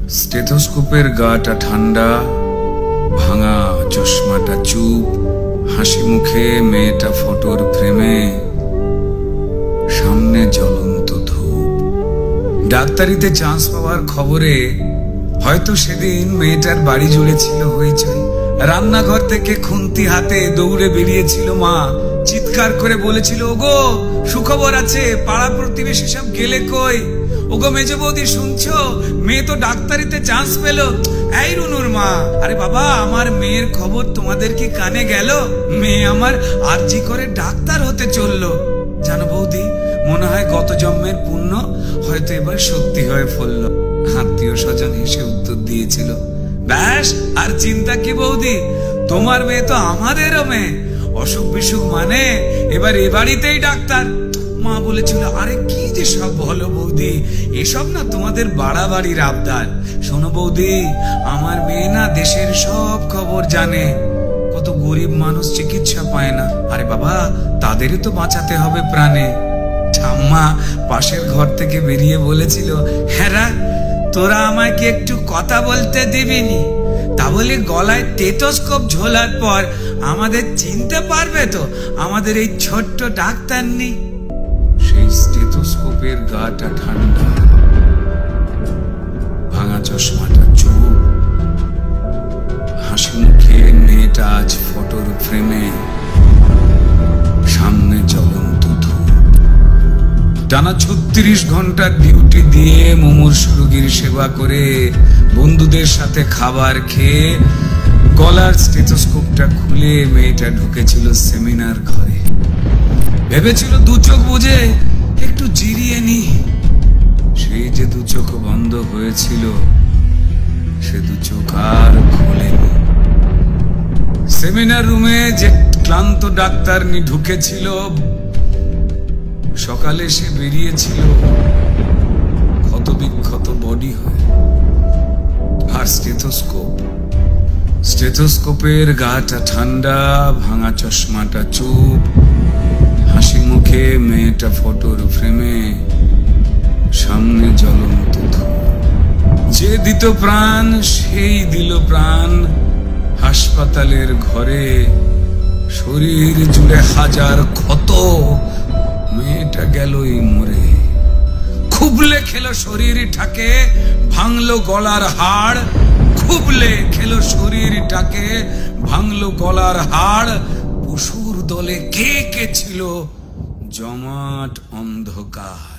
স্টেথোস্কোপের গাটা ঠান্ডা, ভাঙা চশমাটা চুপ, হাসি মুখে মেয়েটা ফটোর ফ্রেমে, সামনে জ্বলন্ত ধূপ। ডাক্তারিতে চান্স পাওয়ার খবরে হয়তো সেদিন মেয়েটার বাড়ি জুড়ে ছিল হইচই। রান্নাঘর থেকে খুন্তি হাতে দৌড়ে বেরিয়েছিল মা, চিৎকার করে বলেছিল, ওগো সুখবর আছে, পাড়া প্রতিবেশী সব গেলে কই? ওগো মেজো বৌদি শুনছো, মেয়ে তো ডাক্তারিতে চান্স পেল। এই রুনুর মা, আরে বাবা আমার মেয়ের খবর তোমাদের কি কানে গেল? মেয়ে আমার আরজি করে ডাক্তার হতে চললো। জানো বৌদি, মনে হয় গত জন্মের পুণ্য হয়তো এবার সত্যি হয়ে ফলল। আত্মীয় স্বজন হেসে উত্তর দিয়েছিল, ব্যাস আর চিন্তা কি বৌদি, তোমার মেয়ে তো আমাদেরও মেয়ে। অসুখ বিসুখ মানে এবার এ বাড়িতেই ডাক্তার। মা বলেছিল, আরে কি যে সব বলো বৌদি, এসব না তোমাদের বাড়াবাড়ির আবদার। শোনো বৌদি, আমার মেয়ে না দেশের সব খবর জানে। কত গরিব মানুষ চিকিৎসা পায় না, আরে বাবা তাদেরই তো বাঁচাতে হবে প্রাণে। ঠাম্মা পাশের ঘর থেকে বেরিয়ে বলেছিল, হ্যাঁ তোরা আমায় কি একটু কথা বলতে দিবিনি? তা বলি গলায় স্টেথোস্কোপ ঝোলার পর আমাদের চিনতে পারবে তো আমাদের এই ছোট্ট ডাক্তার নেই? সেই স্টেথোস্কোপের গাটা ঠান্ডা, ভাঙা চশমাটা চুপ, হাসি মুখে মেয়েটা আজ ফটোর ফ্রেমে, সামনে জ্বলন্ত ধূপ। টানা 36 ঘন্টার ডিউটি দিয়ে মুমূর্ষু রোগীর সেবা করে, বন্ধুদের সাথে খাবার খেয়ে গলার স্টেথোস্কোপটা খুলে মেয়েটা ঢুকেছিল সেমিনার ঘরে। ভেবেছিল দু চোখ বুঝে একটু জিরিয়ে নি। সেই যে দু চোখ বন্ধ হয়েছিল, সে দু চোখ আর খোলেনি। সেমিনার রুমে যে ক্লান্ত ডাক্তার নি ঢুকেছিল, সকালে সে বেরিয়েছিল ক্ষত বিক্ষত বডি হয়ে। আর স্টেথোস্কোপের গাটা ঠান্ডা, ভাঙা চশমাটা চুপ, হাসি মুখে মেয়েটা ফটোর ফ্রেমে, সামনে জ্বলন্ত ধূপ। যে দিত প্রাণ সেই দিল প্রাণ হাসপাতালের ঘরে। শরীর জুড়ে হাজার ক্ষত, মেয়েটা গেলই মরে। খুবলে খেলো শরীরটাকে, ভাঙলো গলার হাড়। খুবলে খেলো শরীরটাকে, ভাঙলো গলার হাড়। পশুর দলে কে কে ছিল, জমাট অন্ধকার।